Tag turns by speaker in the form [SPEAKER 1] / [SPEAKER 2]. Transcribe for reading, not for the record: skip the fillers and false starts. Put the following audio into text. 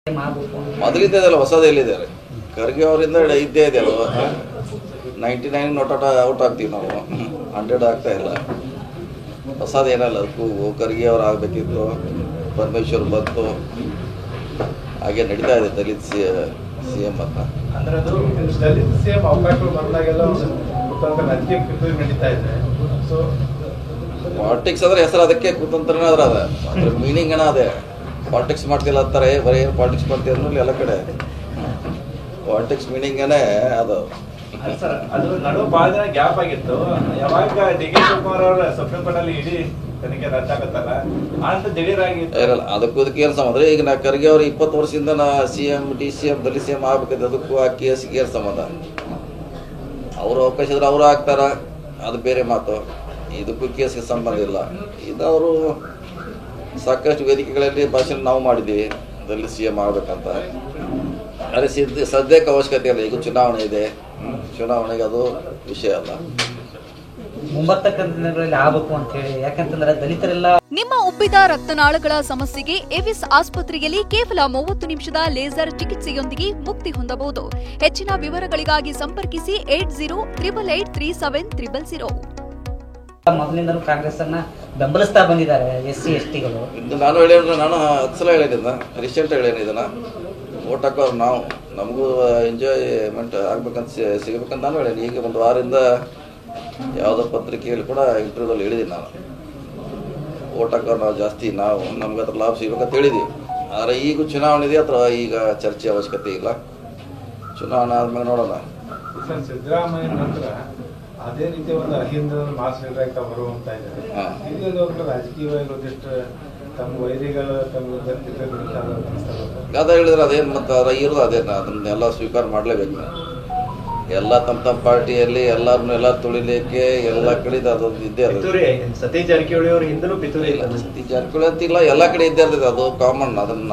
[SPEAKER 1] ಮೊದಲಿದ್ದ ಇದೆಲ್ಲ ಹೊಸದೇ ಎಲ್ಲಿದ್ದಾರೆ ಖರ್ಗೆ ಅವರಿಂದ ಇದ್ದೇ ಇದೆ ಅಲ್ವ 99 ನೋಟ್ ಔಟ್ ಆಗ್ತೀವಿ ನಾವು 100 ಆಗ್ತಾ ಇಲ್ಲ ಹೊಸದೇನಲ್ಲ ಅದಕ್ಕೂ ಖರ್ಗೆ ಅವ್ರು ಆಗಬೇಕಿತ್ತು ಪರಮೇಶ್ವರ್ ಬಂತು ಹಾಗೆ ನಡೀತಾ ಇದೆ ದಲಿತ ಸಿ ಎಂ ಅಂತ
[SPEAKER 2] ಅಂದ್ರೆ ಅದು ದಲಿತ ಸಿ ಎಂ ಅವಕಾಶಗಳು ಬಂದಾಗೆಲ್ಲ ರಾಜಕೀಯ ನಡೀತಾ ಇದೆ ಸೊ
[SPEAKER 1] ಪಾಲಿಟಿಕ್ಸ್ ಅಂದ್ರೆ ಹೆಸರು ಅದಕ್ಕೆ ಕುತಂತ್ರನೇ ಅದ್ರ ಅದ್ರ ಮೀನಿಂಗ್ ಏನ ಅದೇ ಪಾಲಿಟಿಕ್ಸ್ ಮಾಡ್ತಿಲ್ಲ ಅಂತಾರೆ ಬರೀ ಪಾಲಿಟಿಕ್ಸ್ ಮಾಡ್ತೀವಿ ಅನ್ನೋದು ಎಲ್ಲ ಕಡೆ ಪಾಲಿಟಿಕ್ಸ್ ಮೀನಿಂಗೇನೆ ಅದು
[SPEAKER 2] ಅದು ನಡುವೆ ಬಹಳ ದಿನ ಗ್ಯಾಪ್ ಆಗಿತ್ತು ಯಾವಾಗ ಡಿ ಕೆ ಶಿವಕುಮಾರ್ ಅವರ ಸುಪ್ರೀಂ ಕೋರ್ಟ್ ಅಲ್ಲಿ ಇಡೀ ತನಿಖೆ ರದ್ದಾಗುತ್ತಲ್ಲ ಅಂತ ದಿಢೀರಾಗಿ
[SPEAKER 1] ಇರಲ್ಲ ಅದಕ್ಕೂ ಅದಕ್ಕೆ ಏನು ಸಂಬಂಧ ಈಗ ನಾ ಖರ್ಗೆ ಅವ್ರು 20 ವರ್ಷದಿಂದ ನಾ CM DCM ದಲಿತ CM ಆಗ್ಬೇಕಿತ್ತು ಅದಕ್ಕೂ ಆ ಕೇಸಿಗೆ ಏನು ಸಂಬಂಧ ಅವರು ಅವಕಾಶ ಇದ್ರೆ ಅವರು ಆಗ್ತಾರ ಅದು ಬೇರೆ ಮಾತು ಇದಕ್ಕೂ ಕೇಸ್ಗೆ ಸಂಬಂಧ ಇಲ್ಲ ಇದು ಅವರು ಸಾಕಷ್ಟು ವೇದಿಕೆಗಳಲ್ಲಿ ಭಾಷಣ ನಾವು ಮಾಡಿದ್ದೀವಿ ದಲಿತ CM ಆಗ್ಬೇಕಂತ ಆದರೆ ಸದ್ಯಕ್ಕೆ ಅವಶ್ಯಕತೆ ಇಲ್ಲ ಈಗ ಚುನಾವಣೆ ಇದೆ ಚುನಾವಣೆಗೆ ಅದು ವಿಷಯ ಅಲ್ಲ
[SPEAKER 3] ಮುಂಬರ್ತಕ್ಕಂಥ ದಿನಗಳಲ್ಲಿ ಆಗಬೇಕು ಅಂತ ಹೇಳಿ ಯಾಕಂತಂದ್ರೆ ದಲಿತರೆಲ್ಲ
[SPEAKER 4] ನಿಮ್ಮ ಉಬ್ಬಿದ ರಕ್ತನಾಳಗಳ ಸಮಸ್ಯೆಗೆ ಎವಿಸ್ ಆಸ್ಪತ್ರೆಯಲ್ಲಿ ಕೇವಲ 30 ನಿಮಿಷದ ಲೇಸರ್ ಚಿಕಿತ್ಸೆಯೊಂದಿಗೆ ಮುಕ್ತಿ ಹೊಂದಬಹುದು. ಹೆಚ್ಚಿನ ವಿವರಗಳಿಗಾಗಿ ಸಂಪರ್ಕಿಸಿ 8088837300.
[SPEAKER 3] ಮೊದಲಿಂದಲೂ ಕಾಂಗ್ರೆಸ್ ಅನ್ನ ಬೆಂಬಲಿಸ್ತಾ ಬಂದಿದ್ದಾರೆ SC STಗಳು.
[SPEAKER 1] ಇದು ನಾನು ಹೇಳಿದ್ರೆ ನಾನು 10 ಸಲ ಹೇಳಿದ್ದ ರೀಸೆಂಟ್ ಹೇಳೇನಿ ಇದನ್ನ ಓಟ್ ಹಾಕೋರು ನಾವು ನಮಗೂ ಎಂಜಾಯ್ಮೆಂಟ್ ಆಗ್ಬೇಕಂತ ಸಿಗಬೇಕಂತ ನಾನು ಹೇಳೇನಿ. ಈಗ ಒಂದು ವಾರದಿಂದ ಯಾವುದೋ ಪತ್ರಿಕೆಯಲ್ಲಿ ಕೂಡ ಇಂಟರ್ವ್ಯೂದಲ್ಲಿ ಹೇಳಿದ್ದೀನಿ ನಾನು ಓಟ್ ಹಾಕೋರು ನಾವು ಜಾಸ್ತಿ ನಾವು ನಮ್ಗೆ ಅದ್ರ ಲಾಭ ಸಿಗ್ಬೇಕಂತ ಹೇಳಿದ್ದೀವಿ. ಆದರೆ ಈಗ ಚುನಾವಣೆ ಇದೆ ಅಥವಾ ಈಗ ಚರ್ಚೆ ಅವಶ್ಯಕತೆ ಇಲ್ಲ. ಚುನಾವಣೆ ಆದ್ಮೇಲೆ ನೋಡೋಣ.
[SPEAKER 2] ಸಿದ್ದರಾಮಯ್ಯ ನಂತರ ಅದೇ ರೀತಿ ಒಂದು ಅಹಿಂದ ಮಾಸ್ ನಿರ್ಣಯ ಬರುವಂತ ಇದ್ದಾರೆ. ರಾಜಕೀಯವಾಗಿ ಒಂದಿಷ್ಟು ತಮ್ಮ ವೈರಿಗಳ
[SPEAKER 1] ಅದ ಹೇಳಿದ್ರೆ ಅದೇನು ಮತ್ತೆ ಅದ ಇರೋದು ಅದೇನ ಅದನ್ನೆಲ್ಲ ಸ್ವೀಕಾರ ಮಾಡಲೇಬೇಕು. ಎಲ್ಲ ತಮ್ಮ ಪಾರ್ಟಿಯಲ್ಲಿ ಎಲ್ಲರನ್ನೆಲ್ಲ ತುಳಿಲಿಕ್ಕೆ ಎಲ್ಲ ಕಡೆ ಅದೊಂದು ಇದ್ದೇ ಇರ್ತದೆ.
[SPEAKER 2] ಸತೀಶ್ ಜಾರಕಿಹೊಳಿ ಅವರು ಹಿಂದೂ ಪಿತೂರಿ ಇಲ್ಲ
[SPEAKER 1] ಸತೀಶ್ ಜಾರಕಿಹೊಳಿ ಅಂತಿಲ್ಲ ಎಲ್ಲ ಕಡೆ ಇದ್ದೇ ಇರ್ತದೆ ಅದು ಕಾಮನ್. ಅದನ್ನ